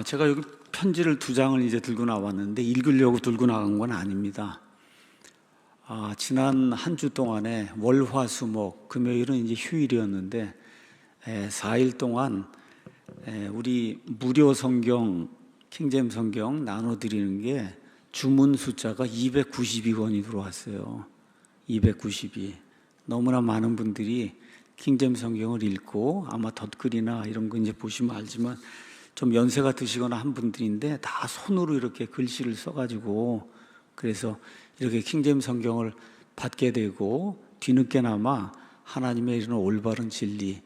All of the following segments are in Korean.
제가 여기 편지를 2장을 이제 들고 나왔는데 읽으려고 들고 나간 건 아닙니다. 지난 한 주 동안에 월화수목 금요일은 이제 휴일이었는데 4일 동안 우리 무료 성경 킹제임 성경 나눠드리는 게 주문 숫자가 292권이 들어왔어요. 292. 너무나 많은 분들이 킹제임 성경을 읽고 아마 덧글이나 이런 거 이제 보시면 알지만 좀 연세가 드시거나 한 분들인데 다 손으로 이렇게 글씨를 써가지고 그래서 이렇게 킹제임 성경을 받게 되고 뒤늦게나마 하나님의 이런 올바른 진리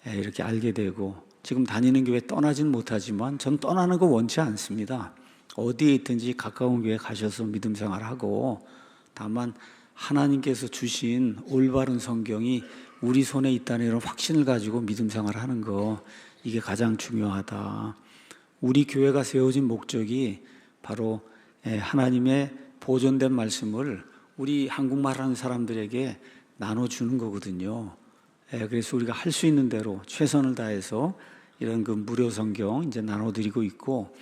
이렇게 알게 되고 지금 다니는 교회 떠나진 못하지만 전 떠나는 거 원치 않습니다. 어디에 있든지 가까운 교회 가셔서 믿음 생활하고 다만 하나님께서 주신 올바른 성경이 우리 손에 있다는 이런 확신을 가지고 믿음 생활하는 거 이게 가장 중요하다. 우리 교회가 세워진 목적이 바로 하나님의 보존된 말씀을 우리 한국말하는 사람들에게 나눠주는 거거든요. 그래서 우리가 할 수 있는 대로 최선을 다해서 이런 그 무료 성경 이제 나눠드리고 있고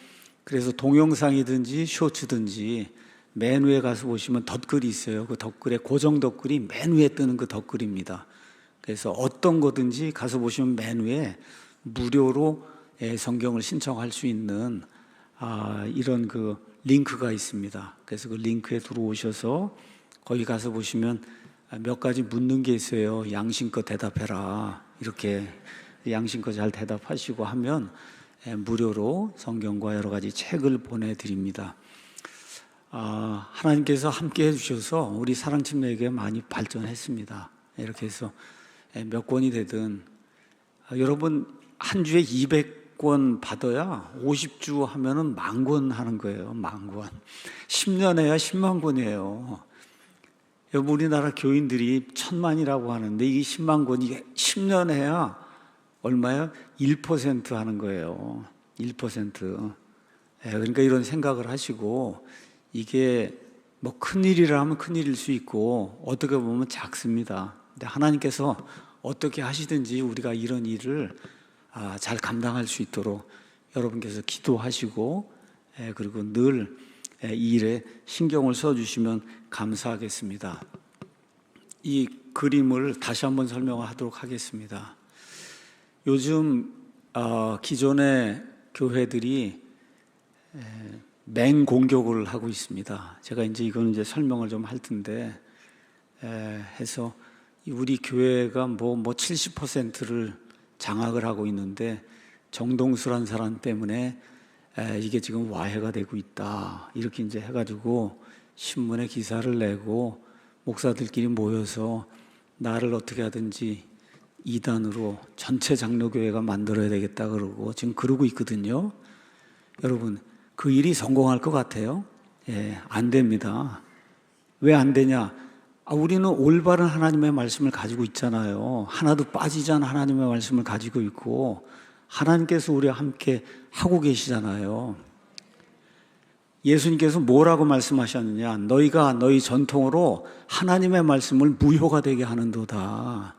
그래서 동영상이든지 쇼츠든지 맨 위에 가서 보시면 덧글이 있어요. 그 덧글에 고정 덧글이 맨 위에 뜨는 그 덧글입니다. 그래서 어떤 거든지 가서 보시면 맨 위에 무료로 성경을 신청할 수 있는 이런 그 링크가 있습니다. 그래서 그 링크에 들어오셔서 거기 가서 보시면 몇 가지 묻는 게 있어요. 양심껏 대답해라. 이렇게 양심껏 잘 대답하시고 하면 무료로 성경과 여러 가지 책을 보내드립니다. 하나님께서 함께 해주셔서 우리 사랑팀에게 많이 발전했습니다. 이렇게 해서 몇 권이 되든 여러분 한 주에 200권 받아야 50주 하면은 10,000권 하는 거예요. 10,000권. 10년 해야 10만 권이에요. 여러분 우리나라 교인들이 1,000만이라고 하는데 이게 10만 권 이게 10년 해야 얼마예요? 1% 하는 거예요. 1%. 그러니까 이런 생각을 하시고 이게 뭐 큰일이라 하면 큰일일 수 있고 어떻게 보면 작습니다. 근데 하나님께서 어떻게 하시든지 우리가 이런 일을 잘 감당할 수 있도록 여러분께서 기도하시고 그리고 늘 이 일에 신경을 써주시면 감사하겠습니다. 이 그림을 다시 한번 설명하도록 하겠습니다. 요즘 기존의 교회들이 맹공격을 하고 있습니다. 제가 이거는 이제 설명을 좀 할 텐데 해서 우리 교회가 뭐 70%를 장악을 하고 있는데 정동수란 사람 때문에 이게 지금 와해가 되고 있다. 이렇게 이제 해가지고 신문에 기사를 내고 목사들끼리 모여서 나를 어떻게 하든지 이단으로 전체 장로교회가 만들어야 되겠다 그러고 지금 그러고 있거든요. 여러분 그 일이 성공할 것 같아요? 안 됩니다. 왜 안 되냐? 우리는 올바른 하나님의 말씀을 가지고 있잖아요. 하나도 빠지지 않은 하나님의 말씀을 가지고 있고 하나님께서 우리와 함께 하고 계시잖아요. 예수님께서 뭐라고 말씀하셨느냐? 너희가 너희 전통으로 하나님의 말씀을 무효가 되게 하는도다.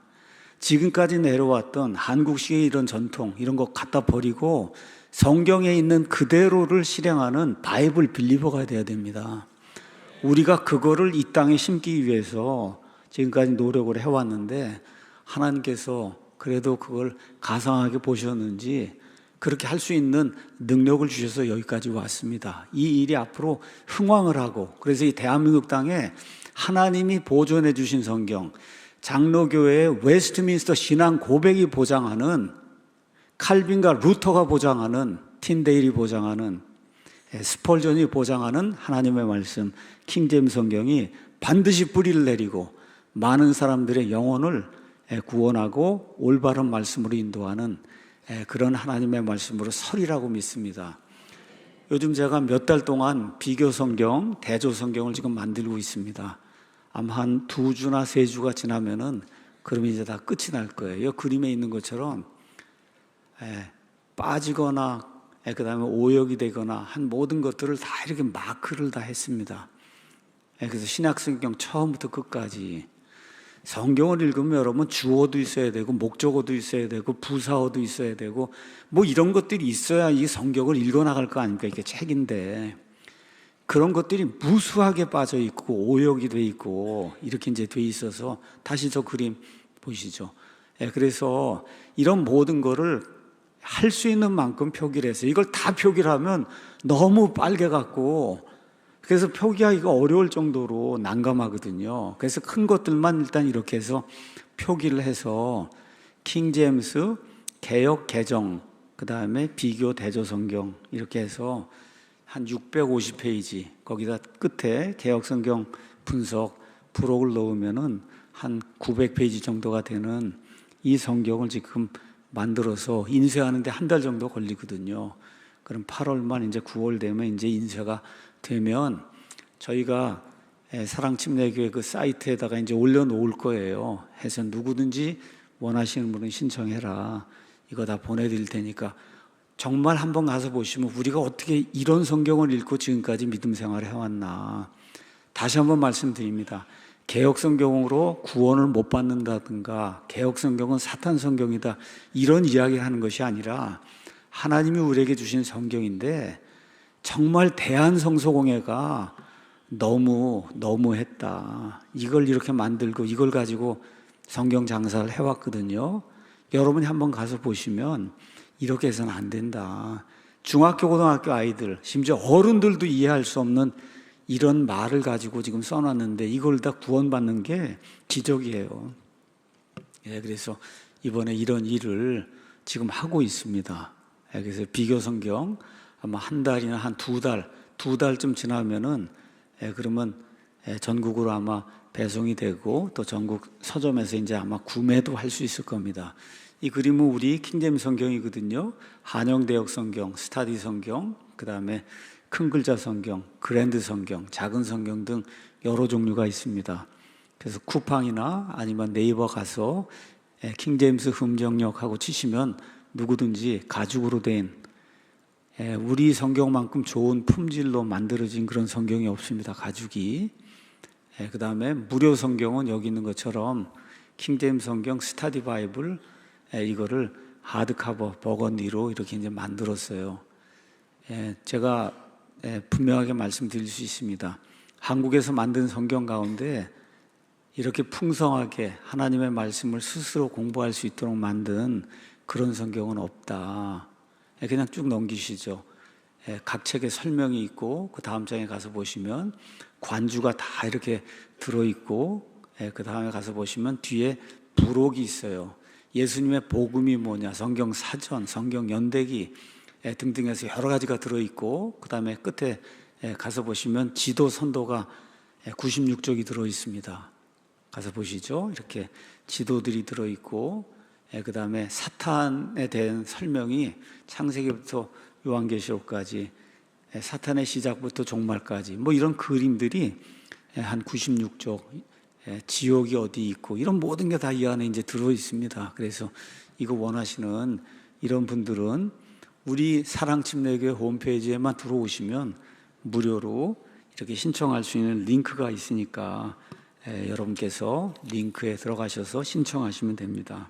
지금까지 내려왔던 한국식의 이런 전통 이런 거 갖다 버리고 성경에 있는 그대로를 실행하는 바이블 빌리버가 돼야 됩니다. 우리가 그거를 이 땅에 심기 위해서 지금까지 노력을 해왔는데 하나님께서 그래도 그걸 가상하게 보셨는지 그렇게 할 수 있는 능력을 주셔서 여기까지 왔습니다. 이 일이 앞으로 흥왕을 하고 그래서 이 대한민국 땅에 하나님이 보존해 주신 성경 장로교회의 웨스트민스터 신앙 고백이 보장하는 칼빈과 루터가 보장하는 틴데일이 보장하는 스펄전이 보장하는 하나님의 말씀 킹제임 성경이 반드시 뿌리를 내리고 많은 사람들의 영혼을 구원하고 올바른 말씀으로 인도하는 그런 하나님의 말씀으로 서리라고 믿습니다. 요즘 제가 몇 달 동안 비교 성경, 대조 성경을 지금 만들고 있습니다. 아마 한 2주나 3주가 지나면은 그러면 이제 다 끝이 날 거예요. 이 그림에 있는 것처럼 빠지거나 그 다음에 오역이 되거나 한 모든 것들을 다 이렇게 마크를 다 했습니다. 그래서 신약성경 처음부터 끝까지 성경을 읽으면 여러분 주어도 있어야 되고 목적어도 있어야 되고 부사어도 있어야 되고 뭐 이런 것들이 있어야 이 성경을 읽어 나갈 거 아닙니까? 이게 책인데 그런 것들이 무수하게 빠져 있고 오역이 돼 있고 이렇게 이제 돼 있어서 다시 저 그림 보시죠. 그래서 이런 모든 거를 할 수 있는 만큼 표기를 해서 이걸 다 표기를 하면 너무 빨개 갖고 그래서 표기하기가 어려울 정도로 난감하거든요. 그래서 큰 것들만 일단 이렇게 해서 표기를 해서 킹제임스, 개역 개정, 그 다음에 비교 대조 성경 이렇게 해서 한 650페이지 거기다 끝에 개역 성경 분석 부록을 넣으면은 한 900페이지 정도가 되는 이 성경을 지금 만들어서 인쇄하는데 한 달 정도 걸리거든요. 그럼 8월만 이제 9월 되면 이제 인쇄가 되면 저희가 사랑침례교회 그 사이트에다가 이제 올려놓을 거예요. 해서 누구든지 원하시는 분은 신청해라. 이거 다 보내드릴 테니까 정말 한번 가서 보시면 우리가 어떻게 이런 성경을 읽고 지금까지 믿음 생활을 해왔나. 다시 한번 말씀드립니다. 개역 성경으로 구원을 못 받는다든가 개역 성경은 사탄 성경이다 이런 이야기를 하는 것이 아니라 하나님이 우리에게 주신 성경인데 정말 대한성서공회가 너무했다. 이걸 이렇게 만들고 이걸 가지고 성경 장사를 해왔거든요. 여러분이 한번 가서 보시면 이렇게 해서는 안 된다. 중학교, 고등학교 아이들, 심지어 어른들도 이해할 수 없는 이런 말을 가지고 지금 써놨는데 이걸 다 구원받는 게 기적이에요. 그래서 이번에 이런 일을 지금 하고 있습니다. 그래서 비교 성경 아마 한 달이나 한 두 달쯤 지나면은 그러면 전국으로 아마 배송이 되고 또 전국 서점에서 이제 아마 구매도 할 수 있을 겁니다. 이 그림은 우리 킹제임스 성경이거든요. 한영대역 성경, 스타디 성경, 그 다음에 큰 글자 성경, 그랜드 성경, 작은 성경 등 여러 종류가 있습니다. 그래서 쿠팡이나 아니면 네이버 가서 킹제임스 흠정역하고 치시면 누구든지 가죽으로 된 우리 성경만큼 좋은 품질로 만들어진 그런 성경이 없습니다. 가죽이. 그 다음에 무료 성경은 여기 있는 것처럼 킹제임스 성경 스타디 바이블 이거를 하드커버 버건디로 이렇게 이제 만들었어요. 제가 분명하게 말씀드릴 수 있습니다. 한국에서 만든 성경 가운데 이렇게 풍성하게 하나님의 말씀을 스스로 공부할 수 있도록 만든 그런 성경은 없다. 그냥 쭉 넘기시죠. 각 책에 설명이 있고 그 다음 장에 가서 보시면 관주가 다 이렇게 들어있고 그 다음에 가서 보시면 뒤에 부록이 있어요. 예수님의 복음이 뭐냐, 성경 사전, 성경 연대기 등등 해서 여러 가지가 들어있고 그 다음에 끝에 가서 보시면 지도 선도가 96쪽이 들어있습니다. 가서 보시죠. 이렇게 지도들이 들어있고 그 다음에 사탄에 대한 설명이 창세기부터 요한계시록까지 사탄의 시작부터 종말까지 뭐 이런 그림들이 한 96쪽 지옥이 어디 있고 이런 모든 게 다 이 안에 이제 들어있습니다. 그래서 이거 원하시는 이런 분들은 우리 사랑침례교회 홈페이지에만 들어오시면 무료로 이렇게 신청할 수 있는 링크가 있으니까 여러분께서 링크에 들어가셔서 신청하시면 됩니다.